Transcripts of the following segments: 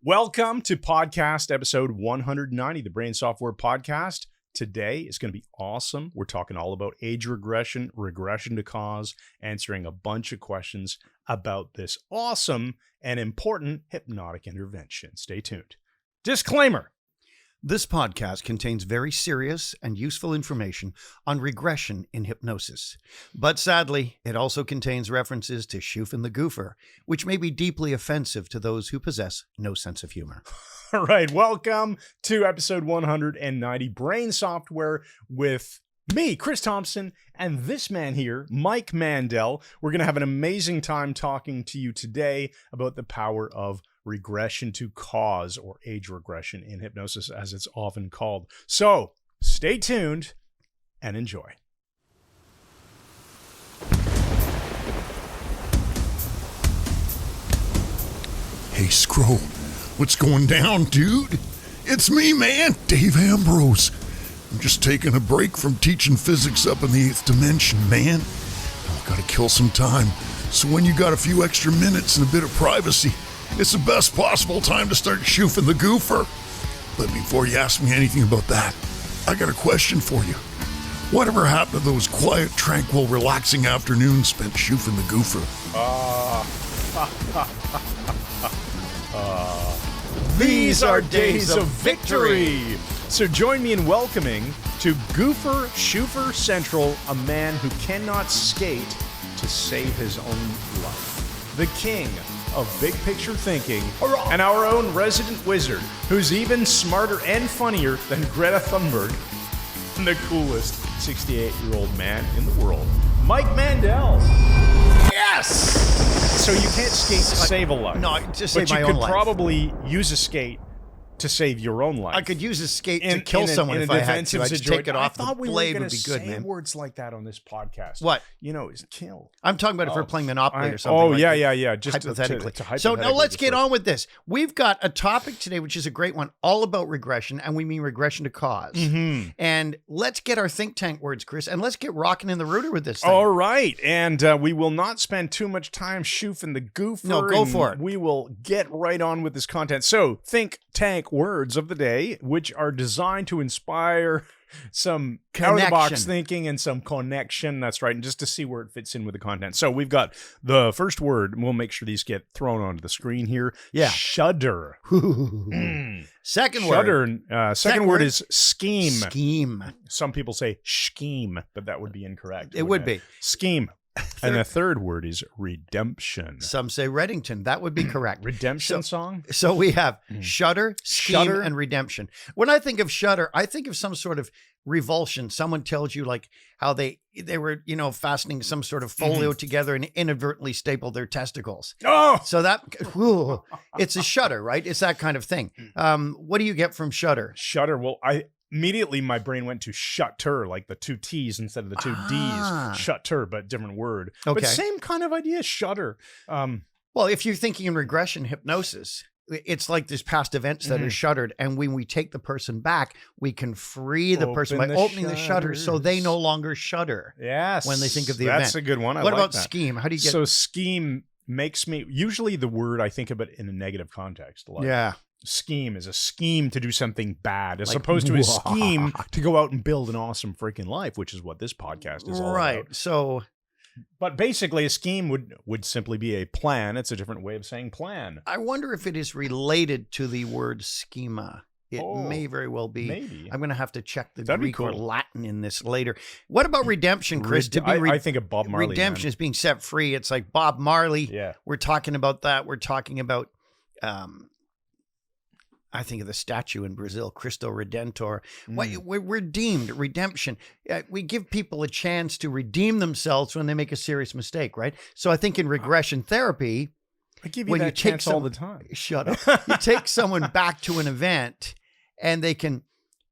Welcome to podcast episode 190, the Brain Software Podcast. Today is going to be awesome. We're talking all about age regression, regression to cause, answering a bunch of questions about this awesome and important hypnotic intervention. Stay tuned. Disclaimer. This podcast contains very serious and useful information on regression in hypnosis. But sadly, it also contains references to Shoof and the Goofer, which may be deeply offensive to those who possess no sense of humor. All right, welcome to episode 190, Brain Software, with me, Chris Thompson, and this man here, Mike Mandel. We're going to have an amazing time talking to you today about the power of regression to cause, or age regression in hypnosis, as it's often called. So stay tuned and enjoy. Hey, Scro, what's going down, dude? It's me, man, Dave Ambrose. I'm just taking a break from teaching physics up in the 8th dimension, man. I've got to kill some time, so when you got a few extra minutes and a bit of privacy, it's the best possible time to start shoofing the goofer. But before you ask me anything about that, I got a question for you. Whatever happened to those quiet, tranquil, relaxing afternoons spent shoofing the goofer? These are days of victory. So join me in welcoming to Goofer Shoofer Central, a man who cannot skate to save his own life. The king of big picture thinking, and our own resident wizard, who's even smarter and funnier than Greta Thunberg, and the coolest 68-year-old man in the world, Mike Mandel. Yes! So you can't skate to save a life. No, to save my own life. But you could probably use a skate to save your own life. I could use a skate to kill someone if I had to. I'd just take it off. The blade would be good, man. Words like that on this podcast. What? You know, is kill. I'm talking about if we're playing Monopoly or something. Oh, like yeah. Just hypothetically. To so now let's get on with this. We've got a topic today, which is a great one, all about regression, and we mean regression to cause. Mm-hmm. And let's get our think tank words, Chris, and let's get rocking in the rooter with this thing. All right. And we will not spend too much time shoofing the goofer. No, go for it. We will get right on with this content. So, think tank words of the day, which are designed to inspire some out-of-the-box thinking and some connection. That's right. And just to see where it fits in with the content. So we've got the first word. We'll make sure these get thrown onto the screen here. Yeah. Shudder. Second word. Shudder. Second word is scheme. Scheme. Some people say scheme, but that would be incorrect. It would be. Scheme. And the third word is redemption. Some say Reddington. That would be correct. Redemption song? So we have shudder, scheme, and redemption. When I think of shudder, I think of some sort of revulsion. Someone tells you like how they were, fastening some sort of folio together and inadvertently stapled their testicles. Oh! So that, it's a shudder, right? It's that kind of thing. What do you get from shudder? Shudder. Well, immediately my brain went to shutter, like the two T's instead of the two D's. Shutter, but different word. Okay. But same kind of idea, shudder. Well, if you're thinking in regression hypnosis, it's like there's past events that are shuttered. And when we take the person back, we can free the person by opening the shutter so they no longer shudder. Yes. When they think of the event. That's a good one. What about scheme? How do you get... So scheme makes me... Usually the word I think of it in a negative context. Like, yeah. Scheme is a scheme to do something bad, as opposed to a scheme to go out and build an awesome freaking life, which is what this podcast is all about. Right. So, but basically, a scheme would simply be a plan. It's a different way of saying plan. I wonder if it is related to the word schema. It may very well be. Maybe. I'm going to have to check the Greek or Latin in this later. What about redemption, Chris? I think of Bob Marley. Redemption is being set free. It's like Bob Marley. Yeah. We're talking about that. We're talking about... I think of the statue in Brazil, Cristo Redentor. We're redeemed, redemption. We give people a chance to redeem themselves when they make a serious mistake, right? So I think in regression therapy, I give you that chance all the time. Shut up. You take someone back to an event and they can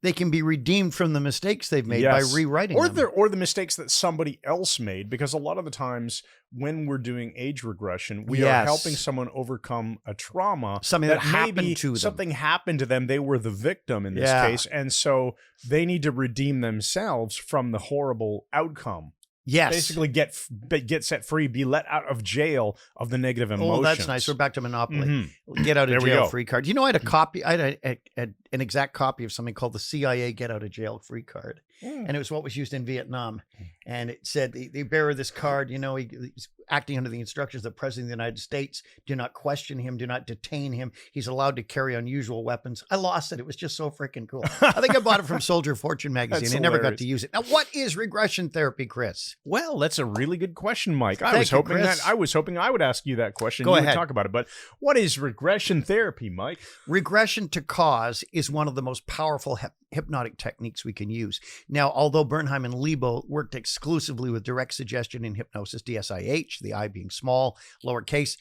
be redeemed from the mistakes they've made by rewriting them. Or the mistakes that somebody else made, because a lot of the times when we're doing age regression, we are helping someone overcome a trauma. Something that happened to them. Something happened to them. They were the victim in this case. And so they need to redeem themselves from the horrible outcome Yes. Basically get set free, be let out of jail of the negative emotions. Oh, that's nice. We're back to Monopoly. Mhm. Get out of There we jail go. free card. You know, I had a copy. I had an exact copy of something called the CIA Get Out of Jail Free Card. And it was what was used in Vietnam. And it said the bearer of this card, you know, he's acting under the instructions of the President of the United States. Do not question him. Do not detain him. He's allowed to carry unusual weapons. I lost it. It was just so freaking cool. I think I bought it from Soldier of Fortune magazine. That's I never got hilarious. to use it. Now, what is regression therapy, Chris? Well, that's a really good question, Mike. I Thank was you, hoping Chris. I would ask you that question. Go You ahead. would talk about it. But what is regression therapy, Mike? Regression to cause is one of the most powerful hypnotic techniques we can use. Now, although Bernheim and Lebo worked exclusively with direct suggestion in hypnosis, DSIH, the I being small, lowercase,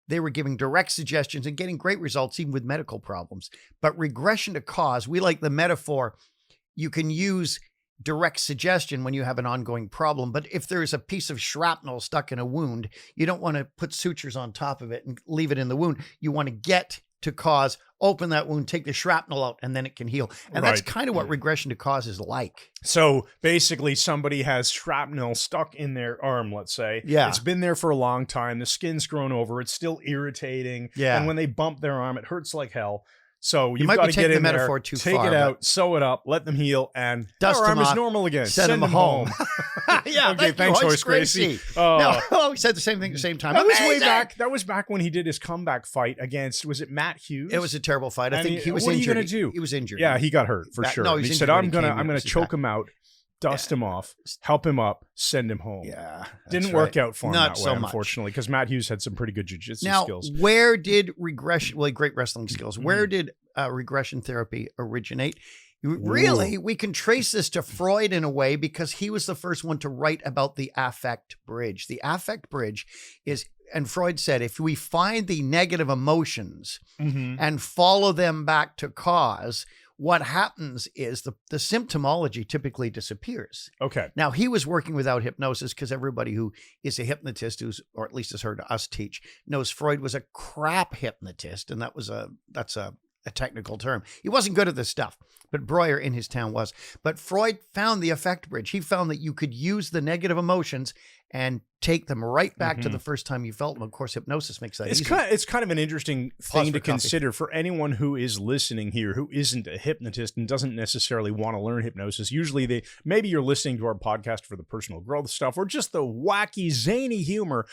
they were giving direct suggestions and getting great results even with medical problems. But regression to cause, we like the metaphor, you can use direct suggestion when you have an ongoing problem. But if there's a piece of shrapnel stuck in a wound, you don't want to put sutures on top of it and leave it in the wound. You want to get to cause, open that wound, take the shrapnel out, and then it can heal. And that's Right. kind of what regression to cause is like. So basically, somebody has shrapnel stuck in their arm, let's say. Yeah. It's been there for a long time. The skin's grown over. It's still irritating. Yeah. And when they bump their arm, it hurts like hell. So you've might got be to taking get the in there, metaphor too take far, it but- out, sew it up, let them heal, and Dust their arm them is off, normal again. Send them home. Yeah, Okay, thanks, Horace Gracie. No, we said the same thing at the same time. That was way Amazing! back. That was back when he did his comeback fight against, was it Matt Hughes? It was a terrible fight. I And think he was what injured. are you going to do? He was injured. Yeah, he got hurt for That- sure. no, And he's he injured said, when I'm he gonna came in. It was his choke back. him out, dust him off, help him up, send him home. Yeah. Didn't that's work right. out for him Not that so way, much. unfortunately, because Matt Hughes had some pretty good jiu-jitsu Now, skills. where did regression, well, great wrestling skills, where did regression therapy originate? Really, we can trace this to Freud in a way because he was the first one to write about the affect bridge. The affect bridge is, and Freud said, if we find the negative emotions and follow them back to cause, what happens is the symptomology typically disappears. Okay. Now, he was working without hypnosis because everybody who is a hypnotist, or at least has heard us teach, knows Freud was a crap hypnotist. And that's a technical term. He wasn't good at this stuff, but Breuer in his town was. But Freud found the affect bridge. He found that you could use the negative emotions and take them right back to the first time you felt them. Of course, hypnosis makes that easy. It's kind of an interesting Pause thing for to coffee. consider for anyone who is listening here who isn't a hypnotist and doesn't necessarily want to learn hypnosis. Usually maybe you're listening to our podcast for the personal growth stuff or just the wacky, zany humor.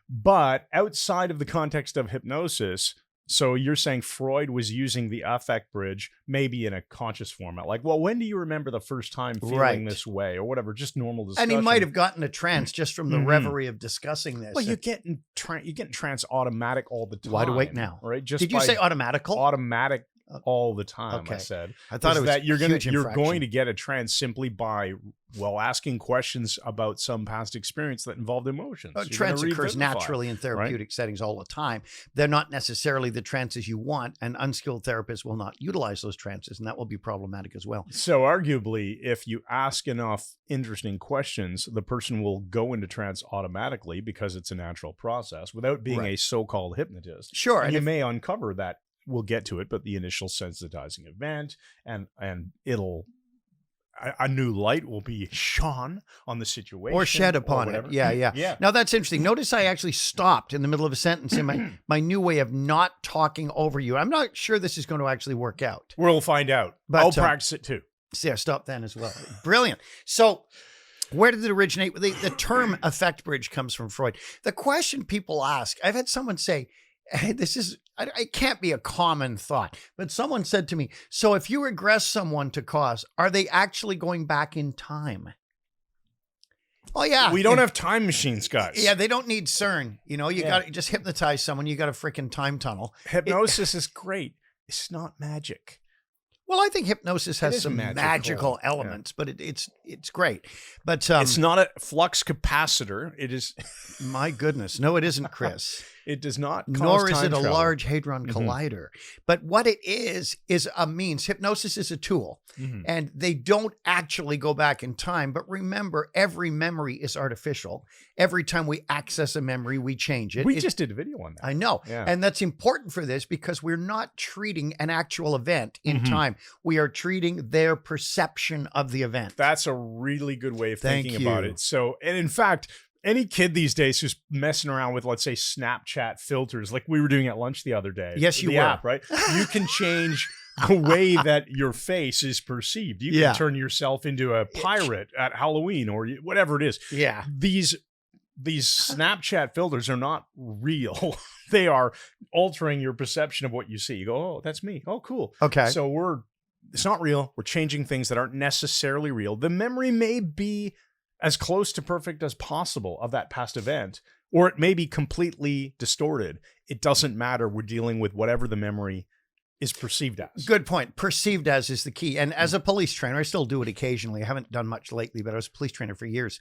But outside of the context of hypnosis, so you're saying Freud was using the affect bridge maybe in a conscious format. Like, well, when do you remember the first time feeling Right. this way or whatever? Just normal discussion. And he might have gotten a trance just from the reverie of discussing this. Well, you get in trance automatic all the time. Wide awake now. Right? Just Did you by say automatical? Automatic all the time, Okay. I said. I thought it was that you're huge you're infraction. going to get a trance simply by, well, asking questions about some past experience that involved emotions. You're Trance gonna occurs revivify, naturally in therapeutic settings all the time. They're not necessarily the trances you want, and unskilled therapists will not utilize those trances, and that will be problematic as well. So arguably, if you ask enough interesting questions, the person will go into trance automatically because it's a natural process without being Right. a so-called hypnotist. Sure, And and you if- may uncover that. We'll get to it, but the initial sensitizing event and it'll a new light will be shone on the situation Or shed upon whatever. it. Yeah. Yeah. Now that's interesting. Notice I actually stopped in the middle of a sentence in my new way of not talking over you. I'm not sure this is going to actually work out. We'll find out. But, I'll practice it too. See, I stopped then as well. Brilliant. So where did it originate? The term affect bridge comes from Freud. The question people ask, I've had someone say, hey, it can't be a common thought, but someone said to me, so if you regress someone to cause, are they actually going back in time? Oh yeah. We don't have time machines, guys. Yeah, they don't need CERN. You know, you got to just hypnotize someone. You got a freaking time tunnel. Hypnosis is great. It's not magic. Well, I think hypnosis has is some magical, magical yeah. elements, but it's great. But It's not a flux capacitor. It is my goodness, no, it isn't, Chris. It does not cause Nor is time it a travel. large hadron collider. But what it is a means. Hypnosis is a tool. And they don't actually go back in time. But remember, every memory is artificial. Every time we access a memory, we change it. We just did a video on that. I know. Yeah. And that's important for this because we're not treating an actual event in time. We are treating their perception of the event. That's a really good way of Thank thinking about you. it. So, and in fact, any kid these days who's messing around with, let's say, Snapchat filters, like we were doing at lunch the other day. Yes, you the were. app, right? You can change the way that your face is perceived. You can turn yourself into a pirate at Halloween or whatever it is. Yeah. These Snapchat filters are not real. They are altering your perception of what you see. You go, oh, that's me. Oh, cool. Okay. So it's not real. We're changing things that aren't necessarily real. The memory may be as close to perfect as possible of that past event, or it may be completely distorted. It doesn't matter. We're dealing with whatever the memory is perceived as. Good point. Perceived as is the key. And as a police trainer, I still do it occasionally. I haven't done much lately, but I was a police trainer for years,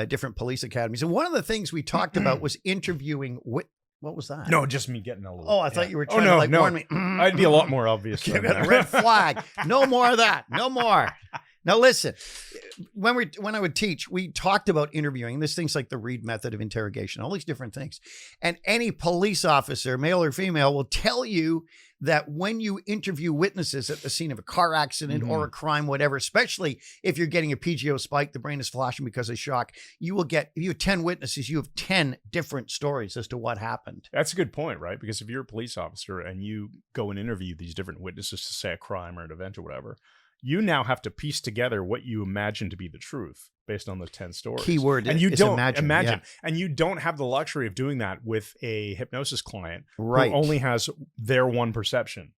different police academies. And one of the things we talked about was interviewing what was that? No, just me getting a little. Oh, I thought you were trying to warn me. I'd be a lot more obvious. Give than it a that. red flag. No more of that. No more. Now listen, when I would teach, we talked about interviewing. There's things like the Reed method of interrogation, all these different things. And any police officer, male or female, will tell you that when you interview witnesses at the scene of a car accident or a crime, whatever, especially if you're getting a PGO spike, the brain is flashing because of shock, if you have 10 witnesses, you have 10 different stories as to what happened. That's a good point, right? Because if you're a police officer and you go and interview these different witnesses to say a crime or an event or whatever, you now have to piece together what you imagine to be the truth based on the 10 stories. Keyword and you is don't imagine. And you don't have the luxury of doing that with a hypnosis client Right. who only has their one perception.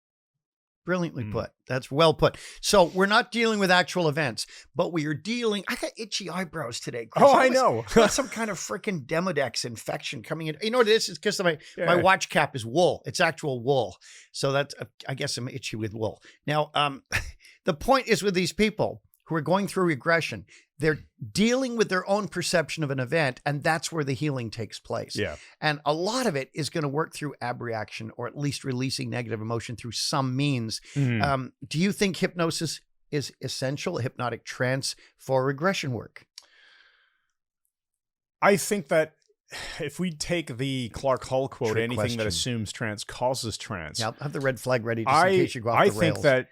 Brilliantly put. That's well put. So we're not dealing with actual events, but we are dealing. I got itchy eyebrows today, Chris. Oh, I know. Got some kind of freaking Demodex infection coming in. You know what it is? It's because my watch cap is wool. It's actual wool. So that's, I guess I'm itchy with wool. Now, the point is with these people who are going through regression, they're dealing with their own perception of an event, and that's where the healing takes place. Yeah. And a lot of it is going to work through abreaction, or at least releasing negative emotion through some means. Do you think hypnosis is essential, a hypnotic trance, for regression work? I think that if we take the Clark Hull quote, Trick anything question. that assumes trance causes trance. Yeah, I'll have the red flag ready just in case you go off the rails. I think that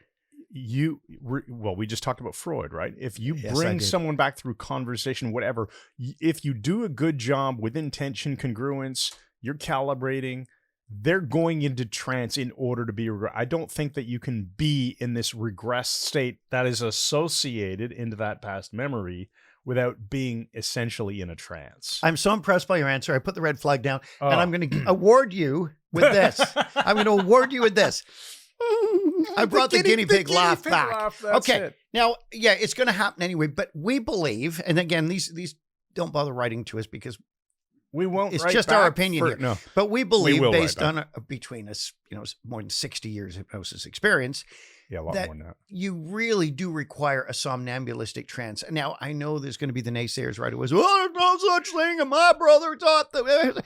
we just talked about Freud, right? If you bring someone back through conversation, whatever, if you do a good job with intention, congruence, you're calibrating, they're going into trance in order to be I don't think that you can be in this regressed state that is associated into that past memory without being essentially in a trance. I'm so impressed by your answer. I put the red flag down, and I'm going to award you with this. I'm going to award you with this. I brought the guinea pig laugh back. Okay. Now, yeah, it's going to happen anyway, but we believe, and again, these don't bother writing to us because we won't. It's just our opinion here. No. But we believe, based on between us, more than 60 years of hypnosis experience, a lot that more than that. You really do require a somnambulistic trance. Now, I know there's going to be the naysayers right away. Oh, there's no such thing, and my brother taught them.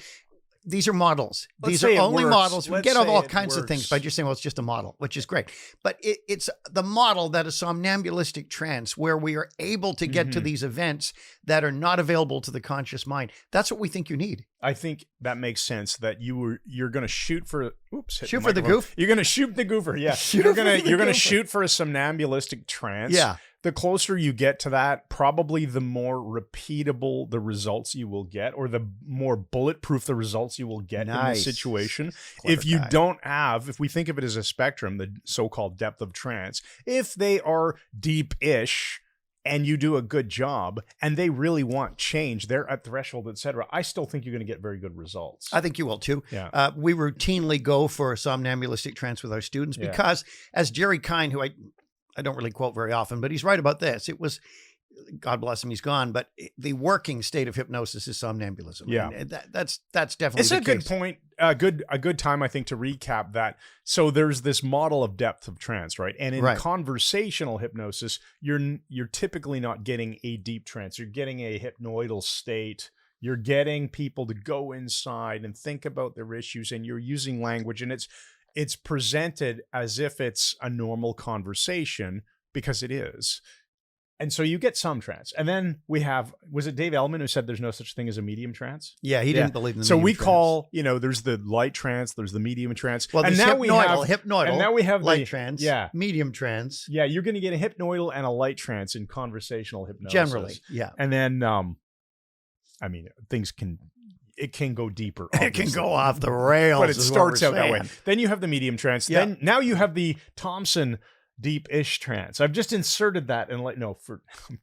These are models. These are only models. We get all kinds of things by just saying, well, it's just a model, which is great. But it's the model that is somnambulistic trance, where we are able to get to these events that are not available to the conscious mind. That's what we think you need. I think that makes sense, that you're going to shoot for the goof. You're going to shoot the goofer. Yeah. You're going to shoot for a somnambulistic trance. Yeah. The closer you get to that, probably the more repeatable the results you will get, or the more bulletproof the results you will get in this situation. If you don't have, if we think of it as a spectrum, the so-called depth of trance, if they are deep-ish and you do a good job and they really want change, they're at threshold, etc., I still think you're going to get very good results. I think you will too. Yeah. We routinely go for a somnambulistic trance with our students because, as Jerry Kine, who I don't really quote very often, but he's right about this. It was, God bless him, he's gone, but the working state of hypnosis is somnambulism. Yeah. And that's definitely it's the a good case. point. A good time, I think, to recap that. So there's this model of depth of trance, right? And in conversational hypnosis, you're typically not getting a deep trance. You're getting a hypnoidal state. You're getting people to go inside and think about their issues, and you're using language, and it's presented as if it's a normal conversation, because it is. And so you get some trance. And then we have, was it Dave Ellman who said there's no such thing as a medium trance? Yeah, he didn't believe in the so medium we trance. call, there's the light trance, there's the medium trance. Well, and there's now hypnoidal, and now we have light the trance, yeah, medium trance. Yeah, you're going to get a hypnoidal and a light trance in conversational hypnosis. Generally, yeah. And then, things can go deeper. It can go off the rails, but it starts out that way. saying. Then you have the medium trance. Yeah. Then now you have the Thompson deep-ish trance. I've just inserted that and I'm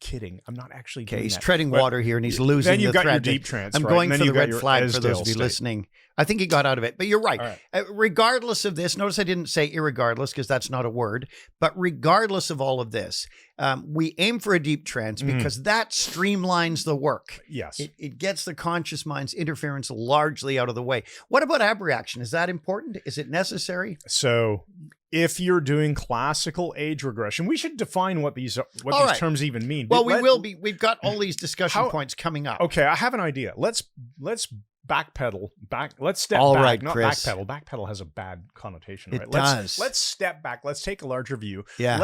kidding. I'm not actually doing He's that. treading But water here, and he's losing then you've the got your thread. deep trance. I'm right? going And then for the you've got red your flag for those Esdale of you state. listening. I think he got out of it, but you're right. All Regardless of this, notice I didn't say irregardless because that's not a word, but regardless of all of this, we aim for a deep trance because that streamlines the work. Yes. It gets the conscious mind's interference largely out of the way. What about abreaction? Is that important? Is it necessary? So if you're doing classical age regression, we should define what these terms even mean. Well, we will be. We've got all these discussion points coming up. Okay, I have an idea. Let's backpedal. Let's step all back. right, Not Chris. backpedal. Backpedal has a bad connotation, right? It does. Let's step back. Let's take a larger view. Yeah.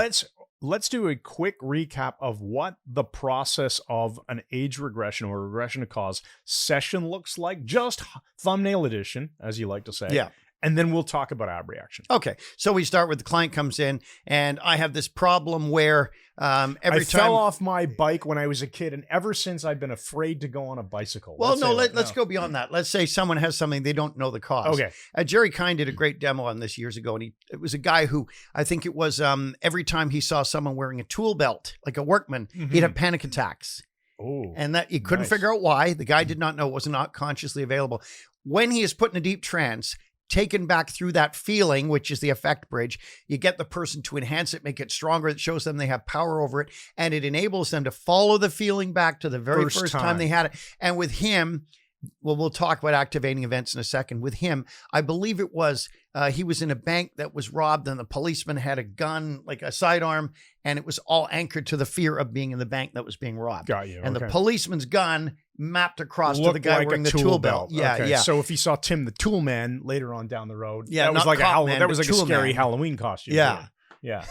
Let's do a quick recap of what the process of an age regression or regression to cause session looks like. Just thumbnail edition, as you like to say. Yeah. And then we'll talk about abreaction. Okay, so we start with the client comes in, and I have this problem where I fell off my bike when I was a kid, and ever since I've been afraid to go on a bicycle. Well, let's go beyond that. Let's say someone has something they don't know the cause. Okay. Jerry Kine did a great demo on this years ago, and it was a guy who I think it was every time he saw someone wearing a tool belt, like a workman, he'd have panic attacks. Oh, and that he couldn't figure out why. The guy did not know, was not consciously available. When he is put in a deep trance, taken back through that feeling, which is the effect bridge, you get the person to enhance it, make it stronger. It shows them they have power over it, and it enables them to follow the feeling back to the very first time they had it. And with him, well, we'll talk about activating events in a second. With him, I believe it was he was in a bank that was robbed, and the policeman had a gun, like a sidearm, and it was all anchored to the fear of being in the bank that was being robbed. Got you. And okay. the policeman's gun mapped across to Looked the guy like wearing a the tool belt. Yeah, okay. yeah. So if he saw Tim the Tool Man later on down the road, Yeah, that was not like Cop Man, that was but like a Tool scary Man. Halloween costume. Yeah. Yeah.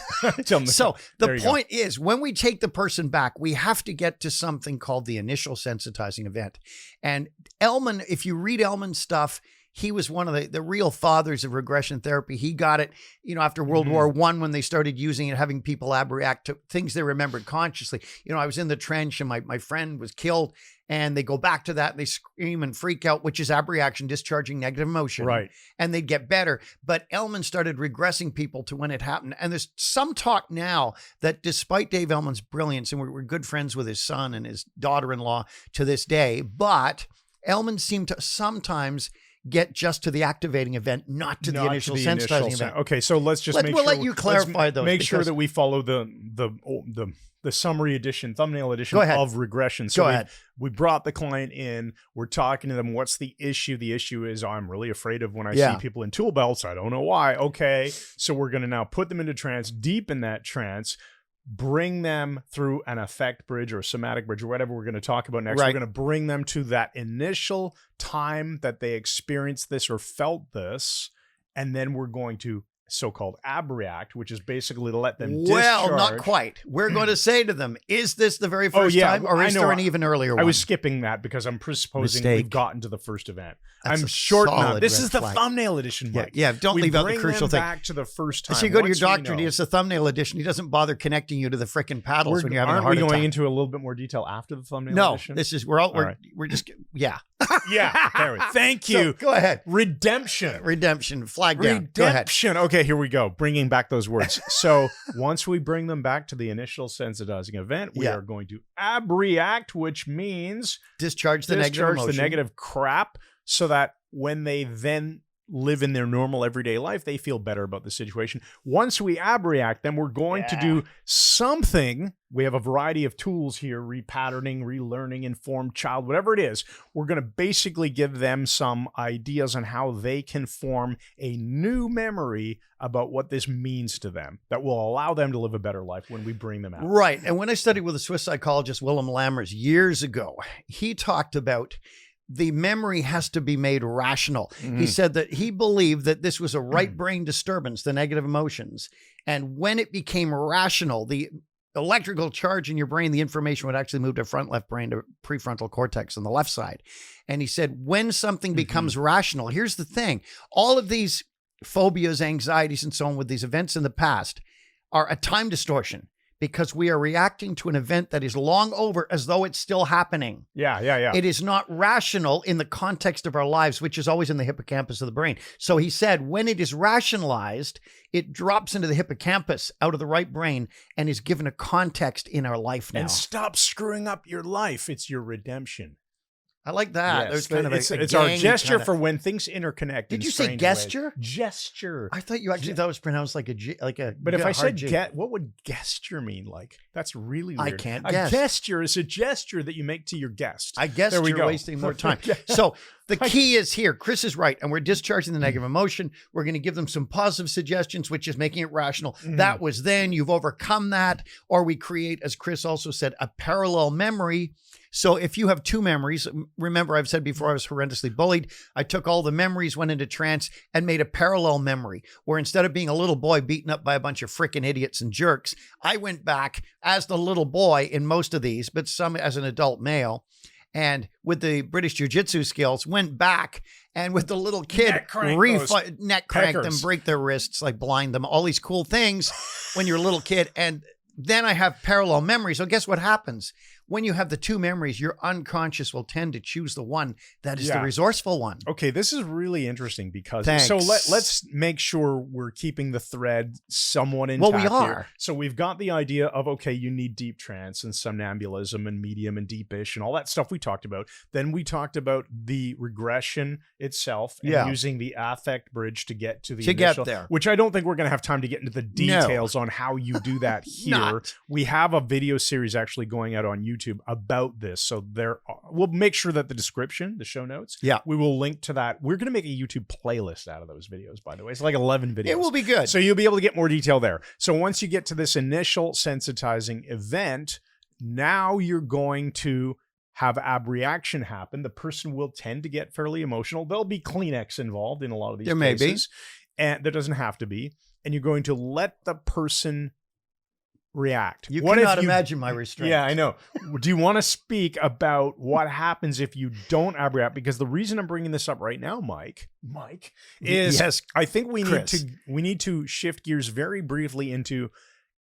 So the point is, when we take the person back, we have to get to something called the initial sensitizing event. And Ellman, if you read Ellman's stuff, he was one of the real fathers of regression therapy. He got it, after World War I, when they started using it, having people abreact to things they remembered consciously. I was in the trench and my friend was killed, and they go back to that and they scream and freak out, which is abreaction, discharging negative emotion. Right. And they'd get better. But Ellman started regressing people to when it happened. And there's some talk now that despite Dave Ellman's brilliance, and we're good friends with his son and his daughter-in-law to this day, but Ellman seemed to sometimes get just to the activating event, not to the initial sensitizing event. Okay, so let's just make we'll sure. let you clarify those. Make sure because- that we follow the summary edition, thumbnail edition Go ahead. of regression. So Go ahead. we brought the client in. We're talking to them. What's the issue? The issue is I'm really afraid of when I see people in tool belts. I don't know why. Okay, so we're going to now put them into trance, deep in that trance, bring them through an affect bridge or a somatic bridge or whatever we're going to talk about next. Right. We're going to bring them to that initial time that they experienced this or felt this, and then we're going to so-called abreact, which is basically to let them discharge. Well, not quite. We're going to say to them, is this the very first time, or is there an even earlier one? I was skipping that because I'm presupposing Mistake. we've gotten to the first event. That's I'm a short now. solid This red is the flag. thumbnail edition, Mike. Yeah, don't We leave out the bring crucial them thing. back to the first time. So you go to your Once we doctor, know. it's a thumbnail edition. He doesn't bother connecting you to the frickin' paddles when you're having a Aren't heart we going attack. into a little bit more detail after the thumbnail No, edition? this is, right. we're just, yeah. Yeah, there we go. Thank So, you. go ahead. Redemption. Flag down. Go ahead. Redemption. Okay, here we go. Bringing back those words. So once we bring them back to the initial sensitizing event, we are going to abreact, which means Discharge the negative crap, so that when they then live in their normal everyday life, they feel better about the situation. Once we abreact, then we're going to do something. We have a variety of tools here: repatterning, relearning, informed child, whatever it is. We're going to basically give them some ideas on how they can form a new memory about what this means to them that will allow them to live a better life when we bring them out. Right. And when I studied with a Swiss psychologist, Willem Lammers, years ago, he talked about the memory has to be made rational. He said that he believed that this was a right brain disturbance, the negative emotions. And when it became rational, the electrical charge in your brain, the information would actually move to front left brain to prefrontal cortex on the left side. And he said, when something becomes rational, here's the thing, all of these phobias, anxieties, and so on with these events in the past are a time distortion, because we are reacting to an event that is long over as though it's still happening. Yeah. It is not rational in the context of our lives, which is always in the hippocampus of the brain. So he said, when it is rationalized, it drops into the hippocampus out of the right brain and is given a context in our life now. And stop screwing up your life. It's your redemption. I like that. Yes, There's kind of it's our gesture for when things interconnect. Did you say gesture? Gesture. I thought you actually thought it was pronounced like a. But if I said G, what would gesture mean? Like, that's really weird. I can't A guess. gesture is a gesture that you make to your guest. I guess you're wasting more time. So the key is here. Chris is right, and we're discharging the negative emotion. We're going to give them some positive suggestions, which is making it rational. That was then. You've overcome that, or we create, as Chris also said, a parallel memory. So if you have two memories, remember I've said before I was horrendously bullied. I took all the memories, went into trance, and made a parallel memory where instead of being a little boy beaten up by a bunch of frickin' idiots and jerks, I went back as the little boy in most of these, but some as an adult male. And with the British Jiu-Jitsu skills, went back and with the little kid, neck crank them, break their wrists, like blind them, all these cool things when you're a little kid. And then I have parallel memories. So guess what happens? When you have the two memories, your unconscious will tend to choose the one that is the resourceful one. Okay, this is really interesting because Thanks. let's make sure we're keeping the thread somewhat intact. Well, we are. Here. So we've got the idea of, okay, you need deep trance and somnambulism and medium and deepish and all that stuff we talked about. Then we talked about the regression itself and using the affect bridge to get to the initial, get there. which I don't think we're going to have time to get into the details on how you do that here. We have a video series actually going out on YouTube about this, so we'll make sure that the description, the show notes, we will link to that. We're going to make a YouTube playlist out of those videos, by the way. It's like 11 videos. It will be good. So you'll be able to get more detail there. So once you get to this initial sensitizing event, now you're going to have abreaction happen. The person will tend to get fairly emotional. There'll be Kleenex involved in a lot of these cases. There may be. And there doesn't have to be. And you're going to let the person react. You cannot imagine my restraint. Yeah, I know. Do you want to speak about what happens if you don't abreact? Because the reason I'm bringing this up right now, Mike, is I think we need to shift gears very briefly into,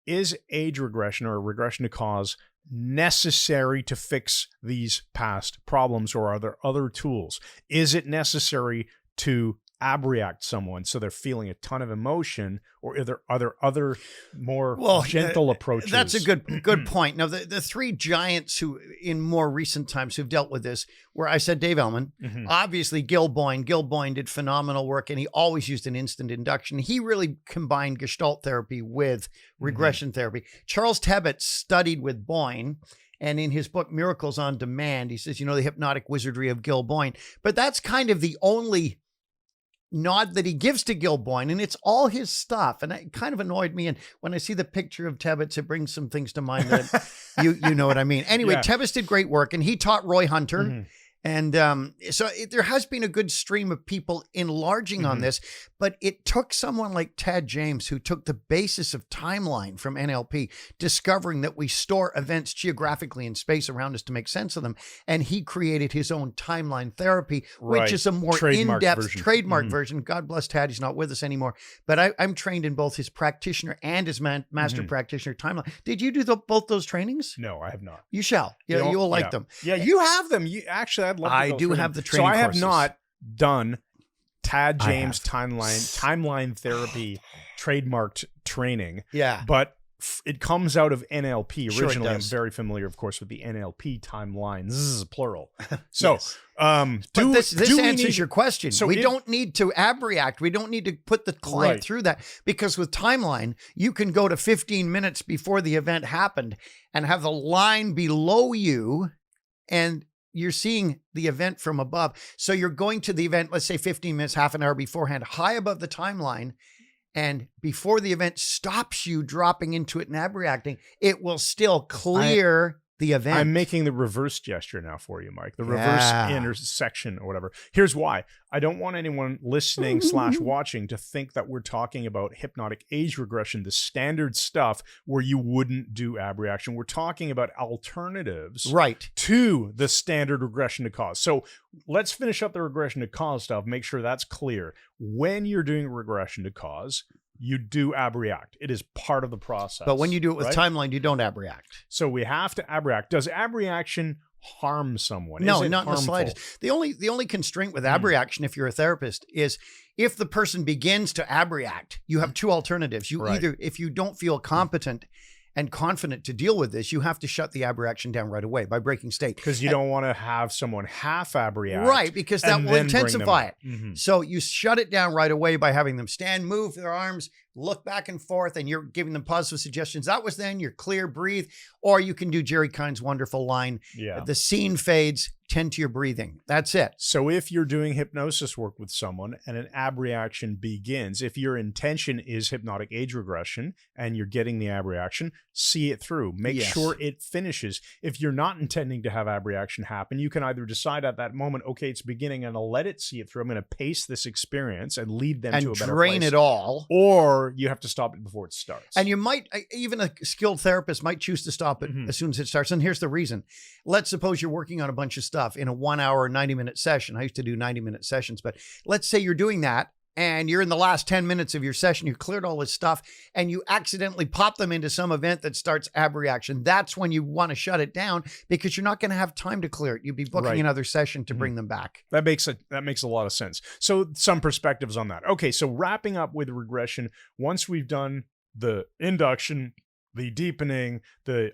is age regression or regression to cause necessary to fix these past problems, or are there other tools? Is it necessary to abreact someone so they're feeling a ton of emotion, or are there other more gentle approaches? That's a good point. Now, the three giants who in more recent times who've dealt with this, where I said Dave Ellman, obviously Gil Boyne. Gil Boyne did phenomenal work, and he always used an instant induction. He really combined Gestalt therapy with regression therapy. Charles Tebbett studied with Boyne. And in his book, Miracles on Demand, he says, the hypnotic wizardry of Gil Boyne. But that's kind of the only nod that he gives to Gil Boyne, and it's all his stuff. And it kind of annoyed me. And when I see the picture of Tebbets, it brings some things to mind that you know what I mean. Anyway, Tebbets did great work, and he taught Roy Hunter. And so there has been a good stream of people enlarging on this, but it took someone like Tad James, who took the basis of timeline from NLP, discovering that we store events geographically in space around us to make sense of them. And he created his own timeline therapy, which is a more in-depth trademark version. God bless Tad, he's not with us anymore. But I'm trained in both his practitioner and his master practitioner timeline. Did you do both those trainings? No, I have not. You shall. You will like them. Yeah, you have them. I'd love to I do have the training courses. So I have courses. not done Tad James timeline therapy trademarked training. Yeah. But it comes out of NLP Sure originally. it I'm does. very familiar, of course, with the NLP timelines, plural. So, this answers your question. So we don't need to abreact. We don't need to put the client through that, because with timeline, you can go to 15 minutes before the event happened and have the line below you, and you're seeing the event from above. So you're going to the event, let's say 15 minutes, half an hour beforehand, high above the timeline. And before the event stops you dropping into it and abreacting, it will still clear the event. I'm making the reverse gesture now for you, Mike. The reverse intersection or whatever. Here's why. I don't want anyone listening / watching to think that we're talking about hypnotic age regression, the standard stuff where you wouldn't do abreaction. We're talking about alternatives to the standard regression to cause. So let's finish up the regression to cause stuff. Make sure that's clear. When you're doing regression to cause, you do abreact. It is part of the process. But when you do it with timeline, you don't abreact. So we have to abreact. Does abreaction harm someone? No, not in the slightest. The only constraint with abreaction, if you're a therapist, is if the person begins to abreact, you have two alternatives. You either, if you don't feel competent and confident to deal with this, you have to shut the abreaction down right away by breaking state. Because you don't want to have someone half abreact. Right, because that will intensify it. So you shut it down right away by having them stand, move their arms, look back and forth, and you're giving them positive suggestions. That was then, you're clear, breathe. Or you can do Jerry Kind's wonderful line, the scene fades, tend to your breathing. That's it. So if you're doing hypnosis work with someone and an abreaction begins, if your intention is hypnotic age regression and you're getting the abreaction, see it through. Make sure it finishes. If you're not intending to have abreaction happen, you can either decide at that moment, okay, it's beginning, and I'll let it see it through. I'm going to pace this experience and lead them to a better place. And drain it all. Or you have to stop it before it starts. And you might, even a skilled therapist might choose to stop it as soon as it starts. And here's the reason. Let's suppose you're working on a bunch of stuff in a 1 hour, 90-minute session. I used to do 90-minute sessions, but let's say you're doing that and you're in the last 10 minutes of your session, you cleared all this stuff and you accidentally pop them into some event that starts abreaction. That's when you want to shut it down because you're not going to have time to clear it. You'd be booking another session to bring them back. That makes a lot of sense. So some perspectives on that. Okay, so wrapping up with regression, once we've done the induction, the deepening, the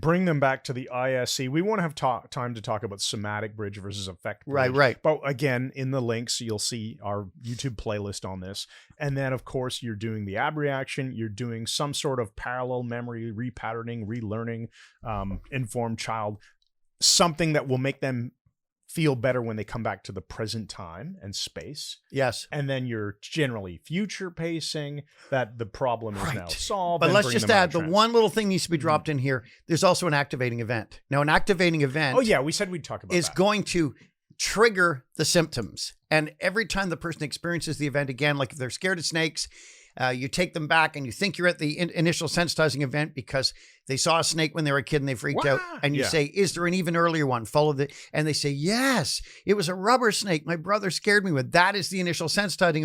bring them back to the ISC. We won't have time to talk about somatic bridge versus affect bridge. Right. But again, in the links, you'll see our YouTube playlist on this. And then, of course, you're doing the abreaction. You're doing some sort of parallel memory, repatterning, relearning, informed child, something that will make them feel better when they come back to the present time and space. Yes. And then you're generally future pacing that the problem is now solved. But let's just add the one little thing needs to be dropped in here. There's also an activating event. Now, an activating event. Oh, yeah. We said we'd talk about is going to trigger the symptoms. And every time the person experiences the event again, like if they're scared of snakes, you take them back and you think you're at the initial sensitizing event because they saw a snake when they were a kid and they freaked out. And you say, is there an even earlier one? And they say, yes, it was a rubber snake my brother scared me with. That is the initial sensitizing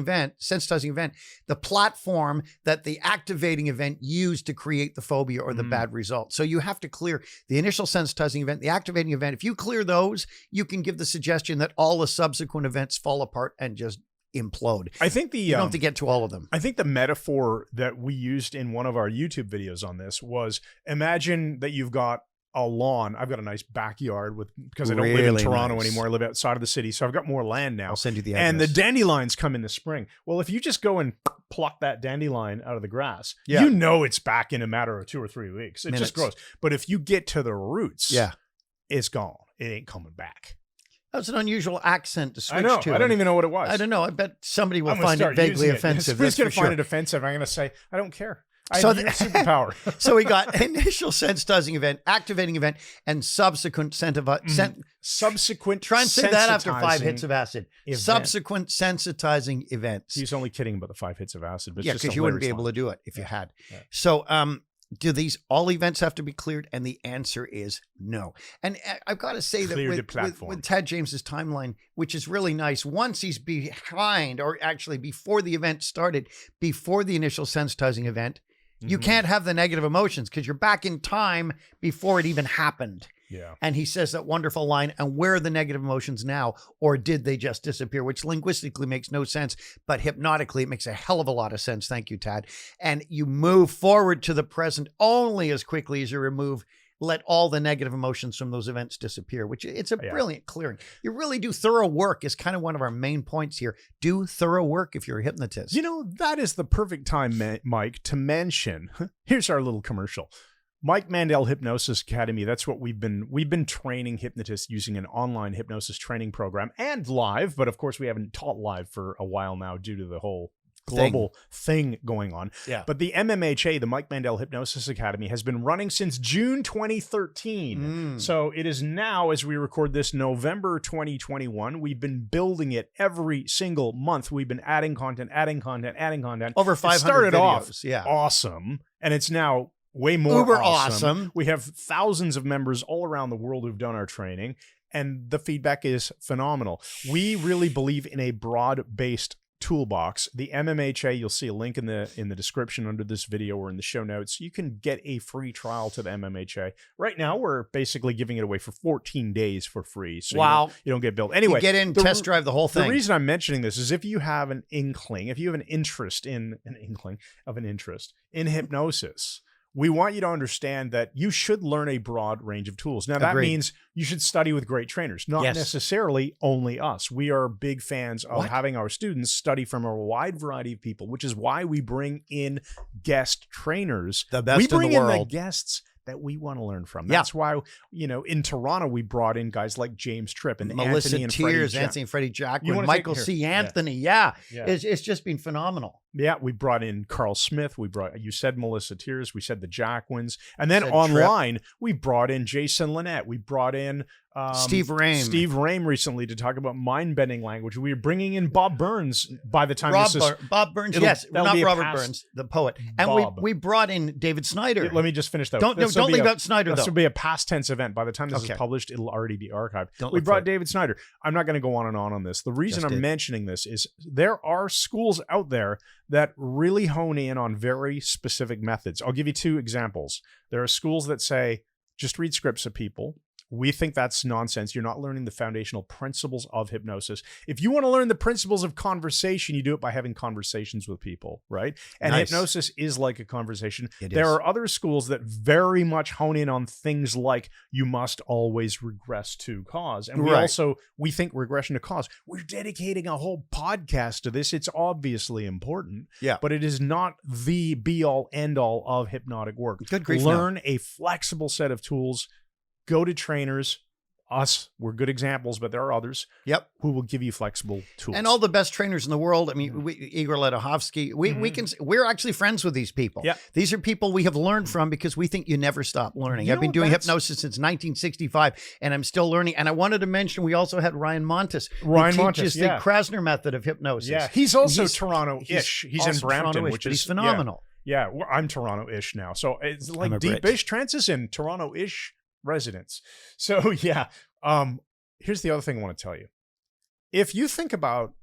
event, the platform that the activating event used to create the phobia or the bad result. So you have to clear the initial sensitizing event, the activating event. If you clear those, you can give the suggestion that all the subsequent events fall apart and just implode. I think you don't have to get to all of them. I think the metaphor that we used in one of our YouTube videos on this was, imagine that you've got a lawn. I've got a nice backyard because I don't live in Toronto anymore. I live outside of the city. So I've got more land now. I'll send you the address. And the dandelions come in the spring. Well, if you just go and pluck that dandelion out of the grass, you know it's back in a matter of 2 or 3 weeks. It just grows. But if you get to the roots, it's gone. It ain't coming back. That's an unusual accent to switch to. I don't even know what it was. I don't know. I bet somebody will find it vaguely offensive. Who's going to find it offensive? I'm going to say, I don't care. I have superpower. So we got initial sensitizing event, activating event, and subsequent subsequent. Try and say that after 5 hits of acid. Event. Subsequent sensitizing events. He's only kidding about the 5 hits of acid, but because you wouldn't be able to do it if you had. Yeah. So, do these all events have to be cleared? And the answer is no. And I've got to say that with Ted James's timeline, which is really nice, once he's behind, or actually before the event started, before the initial sensitizing event, you can't have the negative emotions because you're back in time before it even happened. Yeah. And he says that wonderful line, and where are the negative emotions now? Or did they just disappear? Which linguistically makes no sense, but hypnotically it makes a hell of a lot of sense. Thank you, Tad. And you move forward to the present only as quickly as you let all the negative emotions from those events disappear, which it's a brilliant clearing. You really do thorough work is kind of one of our main points here. Do thorough work if you're a hypnotist. You know, that is the perfect time, Mike, to mention, here's our little commercial. Mike Mandel Hypnosis Academy. That's what we've been training hypnotists using an online hypnosis training program and live. But of course, we haven't taught live for a while now due to the whole global thing going on. Yeah. But the MMHA, the Mike Mandel Hypnosis Academy, has been running since June 2013. So it is now, as we record this, November 2021. We've been building it every single month. We've been adding content. Over 500 It started videos. off awesome, and it's now way more Uber awesome. awesome. We have thousands of members all around the world who've done our training, and the feedback is phenomenal. We really believe in a broad-based toolbox. The MMHA, you'll see a link in the description under this video or in the show notes. You can get a free trial to the MMHA. Right now, we're basically giving it away for 14 days for free. So you don't get billed. Anyway, you get in, test drive the whole thing. The reason I'm mentioning this is if you have an inkling, if you have an interest in hypnosis, we want you to understand that you should learn a broad range of tools. Now, that means you should study with great trainers, not necessarily only us. We are big fans of having our students study from a wide variety of people, which is why we bring in guest trainers. The best in the world. We bring in the guests that we want to learn from. That's why, in Toronto, we brought in guys like James Tripp and Melissa Anthony and Tears, Freddie Anthony and Freddie Jackman, wanna Michael C. Anthony. Yeah. It's just been phenomenal. Yeah, we brought in Carl Smith. You said Melissa Tears. We said the Jackwins. And then Said online, Tripp. we brought in Jason Lynette. We brought in Steve Rame. Steve Rame recently to talk about mind-bending language. We are bringing in Bob Burns by the time Bob Burns, yes. Not Robert Burns, the poet. And we brought in David Snyder. Let me just finish that. Don't leave out Snyder, though. This will be a past tense event. By the time this is published, it'll already be archived. We brought David Snyder. I'm not going to go on and on this. The reason I'm mentioning this is there are schools out there that really hone in on very specific methods. I'll give you two examples. There are schools that say, just read scripts of people. We think that's nonsense. You're not learning the foundational principles of hypnosis. If you want to learn the principles of conversation, you do it by having conversations with people, right? And hypnosis is like a conversation. There are other schools that very much hone in on things like you must always regress to cause. And we think regression to cause. We're dedicating a whole podcast to this. It's obviously important, but it is not the be-all, end-all of hypnotic work. Good grief. Learn a flexible set of tools. Go to trainers. We're good examples, but there are others who will give you flexible tools. And all the best trainers in the world. I mean, Igor Ledohovsky, we're actually friends with these people. These are people we have learned from because we think you never stop learning. I've been doing hypnosis since 1965 and I'm still learning. And I wanted to mention, we also had Ryan Montes. Who teaches the Krasner method of hypnosis. Yeah, he's also Toronto-ish. He's in Brampton, which is phenomenal. Yeah, I'm Toronto-ish now. So it's like deep-ish. Trance is in Toronto-ish residents. So here's the other thing I want to tell you. If you think about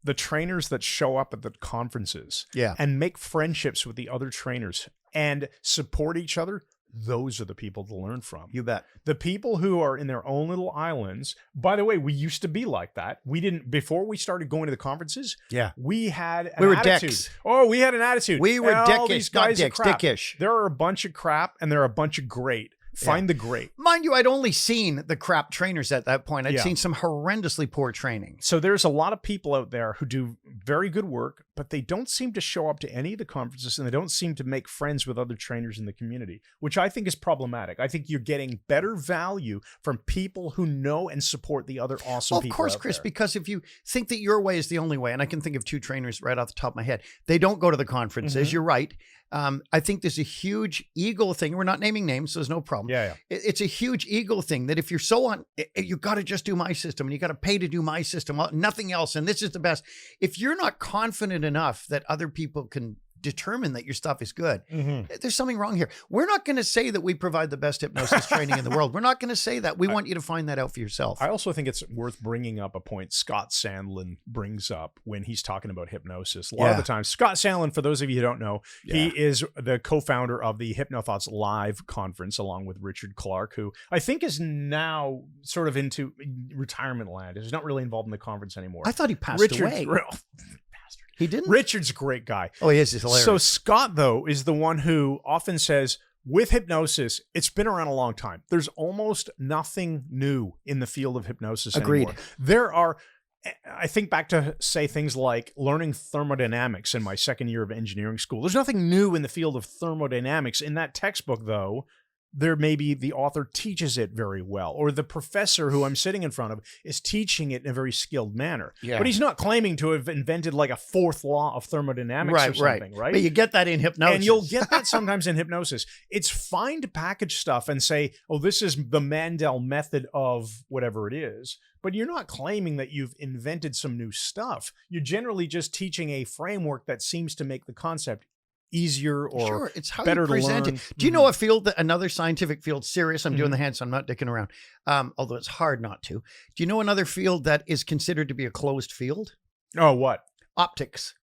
the trainers that show up at the conferences and make friendships with the other trainers and support each other, those are the people to learn from. You bet. The people who are in their own little islands. By the way, we used to be like that. We didn't, before we started going to the conferences, we had an attitude. Dicks. Oh, we had an attitude. We were dickish, these guys not dicks, are crap. dickish. There are a bunch of crap and there are a bunch of great. Find the great. Mind you, I'd only seen the crap trainers at that point. I'd seen some horrendously poor training. So there's a lot of people out there who do very good work, but they don't seem to show up to any of the conferences and they don't seem to make friends with other trainers in the community, which I think is problematic. I think you're getting better value from people who know and support the other awesome people. Of course, Chris, because if you think that your way is the only way, and I can think of two trainers right off the top of my head, they don't go to the conferences. You're right. I think there's a huge ego thing. We're not naming names, so there's no problem. It's a huge ego thing that if you're so on, you got to just do my system and you got to pay to do my system, nothing else. And this is the best. If you're not confident enough that other people can determine that your stuff is good, there's something wrong here. We're not going to say that we provide the best hypnosis training in the world. We're not going to say that. We want you to find that out for yourself. I also think it's worth bringing up a point Scott Sandlin brings up when he's talking about hypnosis. A lot of the time, Scott Sandlin, for those of you who don't know, he is the co-founder of the HypnoThoughts Live conference along with Richard Clark, who I think is now sort of into retirement land. He's not really involved in the conference anymore. I thought he passed away. He didn't? Richard's a great guy. Oh, he is. He's hilarious. So Scott, though, is the one who often says, with hypnosis, it's been around a long time. There's almost nothing new in the field of hypnosis anymore. There are, I think back to, say, things like learning thermodynamics in my second year of engineering school. There's nothing new in the field of thermodynamics. In that textbook, though, there maybe the author teaches it very well, or the professor who I'm sitting in front of is teaching it in a very skilled manner. Yeah. But he's not claiming to have invented like a fourth law of thermodynamics or something, right? But you get that in hypnosis. And you'll get that sometimes in hypnosis. It's fine to package stuff and say, oh, this is the Mandel method of whatever it is. But you're not claiming that you've invented some new stuff. You're generally just teaching a framework that seems to make the concept easier or sure, it's how better you present to learn. it. Do you know a field that another scientific field? Serious, I'm doing the hand, so I'm not dicking around. Although it's hard not to. Do you know another field that is considered to be a closed field? Oh, what? Optics.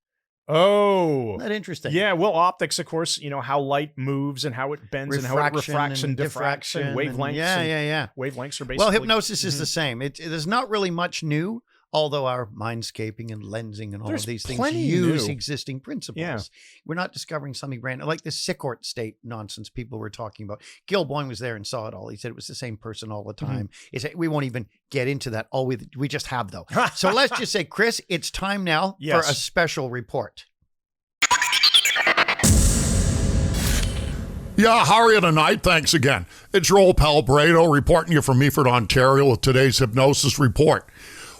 Oh, Isn't that interesting? yeah. Well, optics, of course, you know how light moves and how it bends and how it refracts and diffracts and wavelengths. Yeah. Wavelengths are basically. Well, hypnosis is the same. There's not really much new, although our mindscaping and lensing and all of these things use existing principles. Yeah. We're not discovering something brand new, like this Sickort state nonsense people were talking about. Gil Boyne was there and saw it all. He said it was the same person all the time. He said, we won't even get into that. All we just have, though. So let's just say, Chris, it's time now for a special report. Yeah, how are you tonight? Thanks again. It's your old pal Brado reporting you from Meaford, Ontario with today's hypnosis report.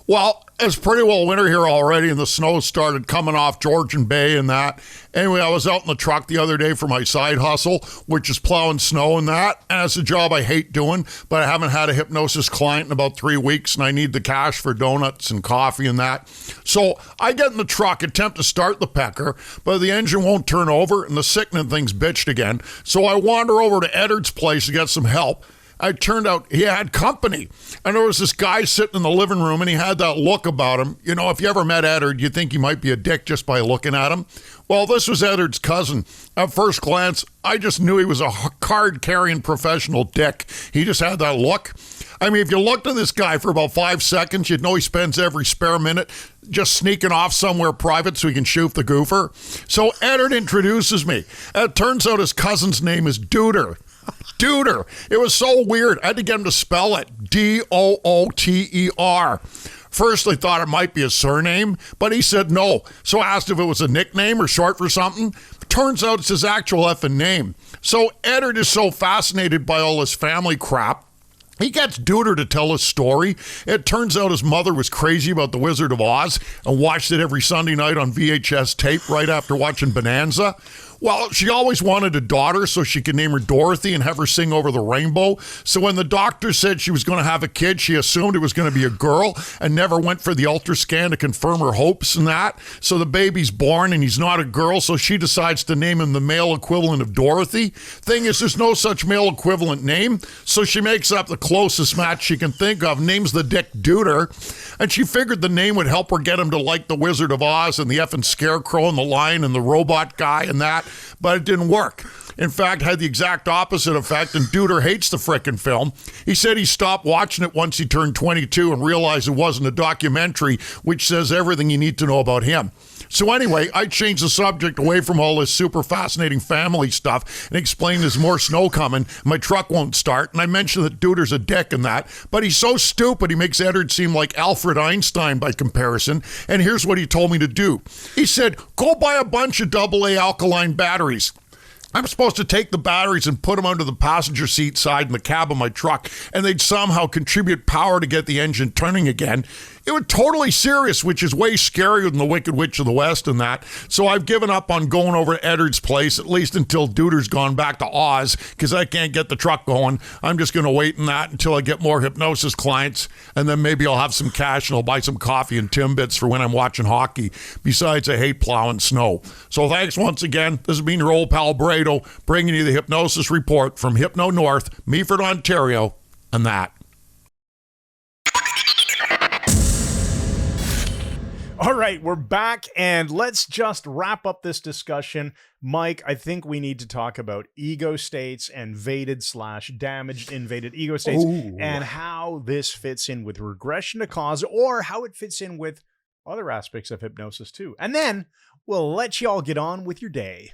Well, it's pretty well winter here already, and the snow started coming off Georgian Bay and that. Anyway, I was out in the truck the other day for my side hustle, which is plowing snow and that. And it's a job I hate doing, but I haven't had a hypnosis client in about 3 weeks, and I need the cash for donuts and coffee and that. So I get in the truck, attempt to start the pecker, but the engine won't turn over, and the sickening thing's bitched again. So I wander over to Eddard's place to get some help. It turned out he had company. And there was this guy sitting in the living room, and he had that look about him. You know, if you ever met Eddard, you'd think he might be a dick just by looking at him. Well, this was Eddard's cousin. At first glance, I just knew he was a card-carrying professional dick. He just had that look. I mean, if you looked at this guy for about 5 seconds, you'd know he spends every spare minute just sneaking off somewhere private so he can shoot the goofer. So Eddard introduces me. It turns out his cousin's name is Duder. Duder. It was so weird. I had to get him to spell it. D-O-O-T-E-R. First, I thought it might be a surname, but he said no. So I asked if it was a nickname or short for something. Turns out it's his actual effing name. So Eddard is so fascinated by all this family crap, he gets Duder to tell his story. It turns out his mother was crazy about The Wizard of Oz and watched it every Sunday night on VHS tape right after watching Bonanza. Well, she always wanted a daughter so she could name her Dorothy and have her sing over the rainbow. So when the doctor said she was going to have a kid, she assumed it was going to be a girl and never went for the ultrasound to confirm her hopes and that. So the baby's born and he's not a girl, so she decides to name him the male equivalent of Dorothy. Thing is, there's no such male equivalent name, so she makes up the closest match she can think of, names the dick Duder, and she figured the name would help her get him to like the Wizard of Oz and the effing Scarecrow and the Lion and the robot guy and that. But it didn't work. In fact, had the exact opposite effect, and Duder hates the frickin' film. He said he stopped watching it once he turned 22 and realized it wasn't a documentary, which says everything you need to know about him. So anyway, I changed the subject away from all this super fascinating family stuff and explained there's more snow coming, my truck won't start, and I mentioned that Duder's a dick and that, but he's so stupid he makes Eddard seem like Alfred Einstein by comparison, and here's what he told me to do. He said, go buy a bunch of AA alkaline batteries. I'm supposed to take the batteries and put them under the passenger seat side in the cab of my truck, and they'd somehow contribute power to get the engine turning again. It was totally serious, which is way scarier than the Wicked Witch of the West and that. So I've given up on going over to Eddard's place, at least until Duder's gone back to Oz, because I can't get the truck going. I'm just going to wait in that until I get more hypnosis clients, and then maybe I'll have some cash and I'll buy some coffee and Timbits for when I'm watching hockey. Besides, I hate plowing snow. So thanks once again. This has been your old pal Brado, bringing you the hypnosis report from Hypno North, Meaford, Ontario, and that. All right, we're back, and let's just wrap up this discussion. Mike, I think we need to talk about ego states and damaged invaded ego states. Ooh. And how this fits in with regression to cause, or how it fits in with other aspects of hypnosis too. And then we'll let you all get on with your day.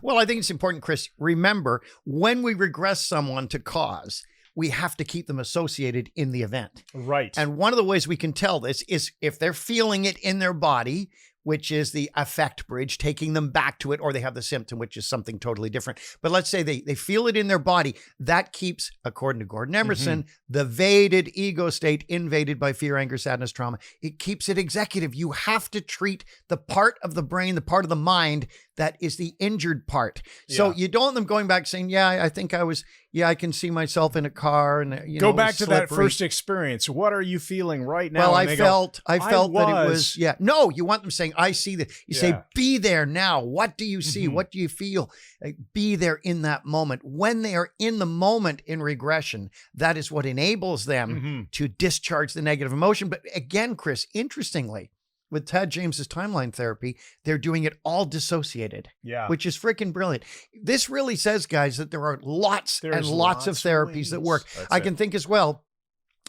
Well, I think it's important, Chris. Remember, when we regress someone to cause, we have to keep them associated in the event. Right. And one of the ways we can tell this is if they're feeling it in their body, which is the affect bridge, taking them back to it, or they have the symptom, which is something totally different. But let's say they feel it in their body. That keeps, according to Gordon Emerson, the vaded ego state invaded by fear, anger, sadness, trauma. It keeps it executive. You have to treat the part of the brain, the part of the mind that is the injured part. So you don't want them going back saying, I think I can see myself in a car and go back to that first experience. What are you feeling right now? Well, I felt that it was, no, you want them saying, I see that. You say, be there now. What do you see? What do you feel? Be there in that moment. When they are in the moment in regression, that is what enables them to discharge the negative emotion. But again, Chris, interestingly, with Tad James's timeline therapy, they're doing it all dissociated, which is freaking brilliant. This really says, guys, that there are lots of therapies that work. I can think as well,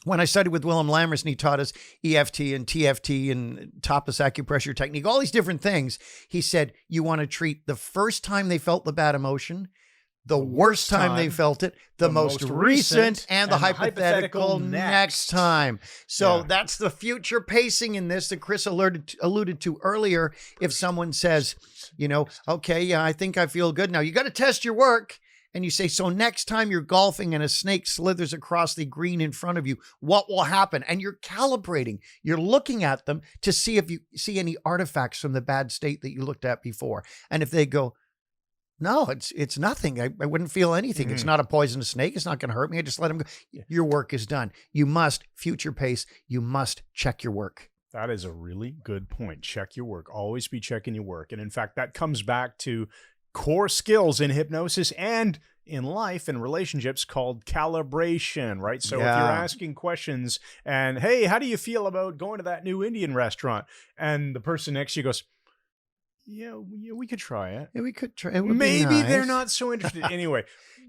when I studied with Willem Lammers and he taught us EFT and TFT and topless acupressure technique, all these different things, he said, you want to treat the first time they felt the bad emotion, the worst time they felt it, the most recent, and the hypothetical next time. So that's the future pacing in this that Chris alluded to earlier. If someone says, okay, I think I feel good now, you got to test your work. And you say, so next time you're golfing and a snake slithers across the green in front of you, what will happen? And you're calibrating. You're looking at them to see if you see any artifacts from the bad state that you looked at before. And if they go, no, it's nothing. I wouldn't feel anything. It's not a poisonous snake. It's not going to hurt me. I just let him go. Your work is done. You must future pace. You must check your work. That is a really good point. Check your work. Always be checking your work. And in fact, that comes back to core skills in hypnosis and in life and relationships called calibration, right? So if you're asking questions and, hey, how do you feel about going to that new Indian restaurant? And the person next to you goes, yeah, we could try it. Yeah, we could try it. Maybe they're not so interested. Anyway,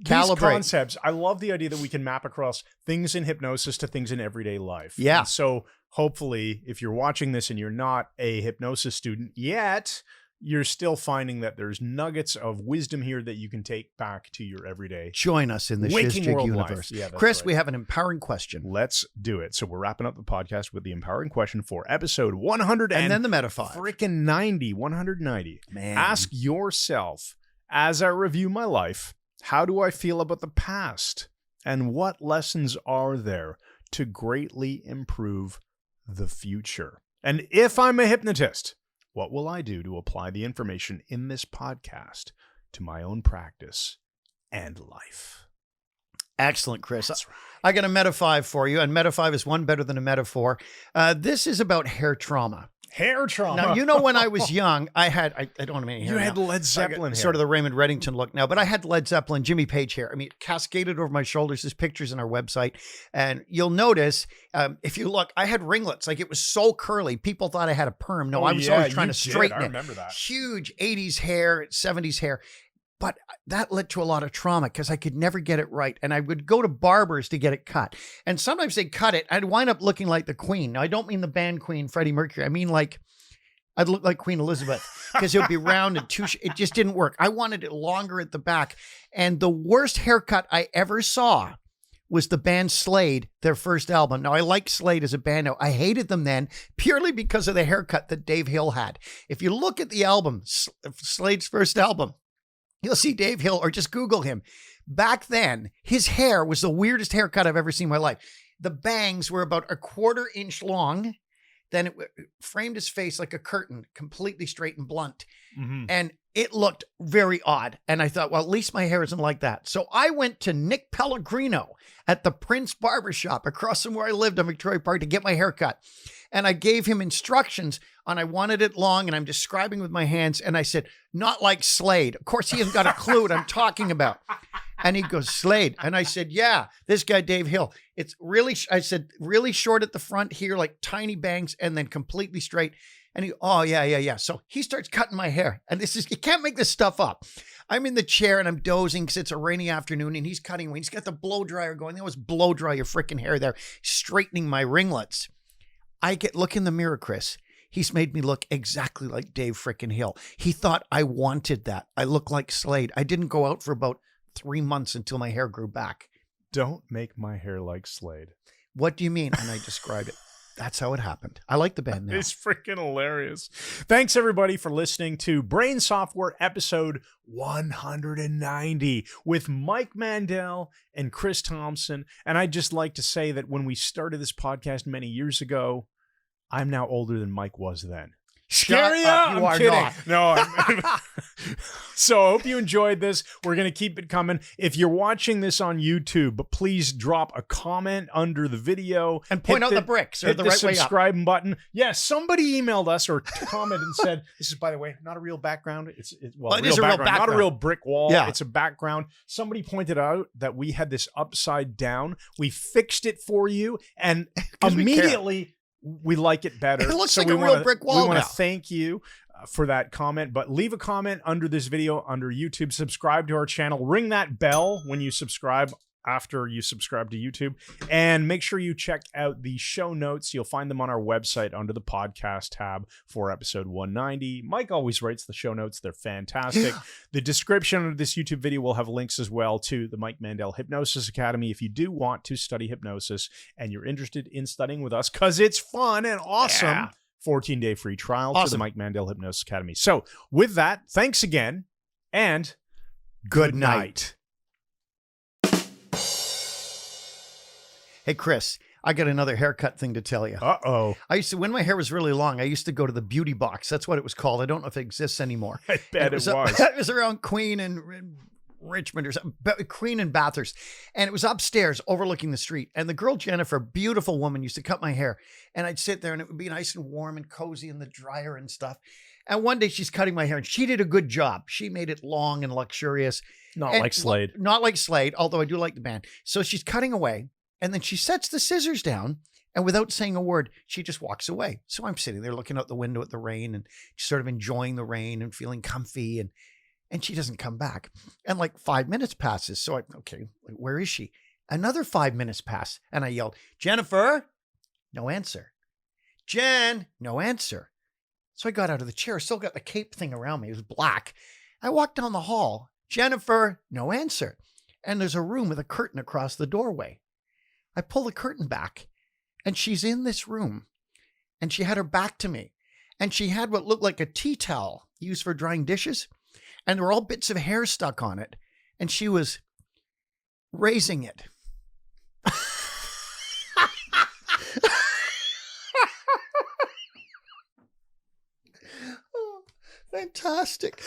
these concepts, I love the idea that we can map across things in hypnosis to things in everyday life. Yeah. And so hopefully, if you're watching this and you're not a hypnosis student yet, you're still finding that there's nuggets of wisdom here that you can take back to your everyday. Join us in the waking Shizjig world universe. Yeah, Chris, right. We have an empowering question. Let's do it. So we're wrapping up the podcast with the empowering question for episode 100 and then the Meta 5. Freaking 190. Man. Ask yourself, as I review my life, how do I feel about the past? And what lessons are there to greatly improve the future? And if I'm a hypnotist, what will I do to apply the information in this podcast to my own practice and life? Excellent, Chris. That's right. I got a Meta 5 for you, and Meta 5 is one better than a Meta 4. This is about hair trauma. Hair trauma. Now, when I was young, I don't have any hair. You had now. Led Zeppelin hair. Sort of the Raymond Reddington look now, but I had Led Zeppelin, Jimmy Page hair. I mean, it cascaded over my shoulders. There's pictures on our website. And you'll notice, if you look, I had ringlets. Like, it was so curly. People thought I had a perm. No, I was always trying to straighten it. I remember that. Huge 80s hair, 70s hair. But that led to a lot of trauma because I could never get it right. And I would go to barbers to get it cut. And sometimes they'd cut it. I'd wind up looking like the Queen. Now, I don't mean the band Queen, Freddie Mercury. I mean, like, I'd look like Queen Elizabeth because it would be round and it just didn't work. I wanted it longer at the back. And the worst haircut I ever saw was the band Slade, their first album. Now, I like Slade as a band now. I hated them then purely because of the haircut that Dave Hill had. If you look at the album, Slade's first album, you'll see Dave Hill, or just Google him. Back then, his hair was the weirdest haircut I've ever seen in my life. The bangs were about a 1/4 inch long. Then it framed his face like a curtain, completely straight and blunt. And it looked very odd. And I thought, well, at least my hair isn't like that. So I went to Nick Pellegrino at the Prince Barbershop across from where I lived on Victoria Park to get my hair cut. And I gave him instructions on I wanted it long, and I'm describing with my hands. And I said, not like Slade. Of course, he hasn't got a clue what I'm talking about. And he goes, Slade. And I said, yeah, this guy, Dave Hill. It's really, I said, really short at the front here, like tiny bangs, and then completely straight. And he, oh, yeah. So he starts cutting my hair. And you can't make this stuff up. I'm in the chair and I'm dozing because it's a rainy afternoon, and he's cutting away. He's got the blow dryer going. They always blow dry your freaking hair there, straightening my ringlets. Look in the mirror, Chris. He's made me look exactly like Dave frickin' Hill. He thought I wanted that. I look like Slade. I didn't go out for about 3 months until my hair grew back. Don't make my hair like Slade. What do you mean? And I described it. That's how it happened. I like the band now. It's freaking hilarious. Thanks, everybody, for listening to Brain Software episode 190 with Mike Mandel and Chris Thompson. And I'd just like to say that when we started this podcast many years ago, I'm now older than Mike was then. Scary up. You I'm are kidding. not. No. So I hope you enjoyed this. We're going to keep it coming. If you're watching this on YouTube, please drop a comment under the video. And point out the bricks or hit the the right way up. subscribe button. Yes, somebody emailed us or commented and said, this is, by the way, not a real background. It's it is a real background. Not a real brick wall. Yeah. It's a background. Somebody pointed out that we had this upside down. We fixed it for you. And immediately we like it better. It looks like a real brick wall We want now. to thank you for that comment, but leave a comment under this video under YouTube. Subscribe to our channel. Ring that bell when you subscribe after you subscribe to YouTube, and make sure you check out the show notes. You'll find them on our website under the podcast tab for episode 190. Mike always writes the show notes. They're fantastic. The description of this YouTube video will have links as well to the Mike Mandel Hypnosis Academy if you do want to study hypnosis and you're interested in studying with us, because it's fun and awesome. Yeah. 14-day free trial to the Mike Mandel Hypnosis Academy. So with that, thanks again, and Good night. Hey, Chris, I got another haircut thing to tell you. Uh-oh. I used to, when my hair was really long, I used to go to the beauty box. That's what it was called. I don't know if it exists anymore. I bet it was. It was around Queen and Richmond or something, Queen and Bathurst. And it was upstairs overlooking the street. And the girl, Jennifer, beautiful woman, used to cut my hair. And I'd sit there and it would be nice and warm and cozy in the dryer and stuff. And one day she's cutting my hair and she did a good job. She made it long and luxurious. Not like Slade. Not like Slade, although I do like the band. So she's cutting away. And then she sets the scissors down, and without saying a word, she just walks away. So I'm sitting there looking out the window at the rain and just sort of enjoying the rain and feeling comfy. And she doesn't come back. And like 5 minutes passes. So where is she? Another 5 minutes pass. And I yelled, Jennifer, no answer. Jen, no answer. So I got out of the chair, still got the cape thing around me. It was black. I walked down the hall. Jennifer, no answer. And there's a room with a curtain across the doorway. I pull the curtain back and she's in this room and she had her back to me and she had what looked like a tea towel used for drying dishes and there were all bits of hair stuck on it and she was raising it. Oh, fantastic.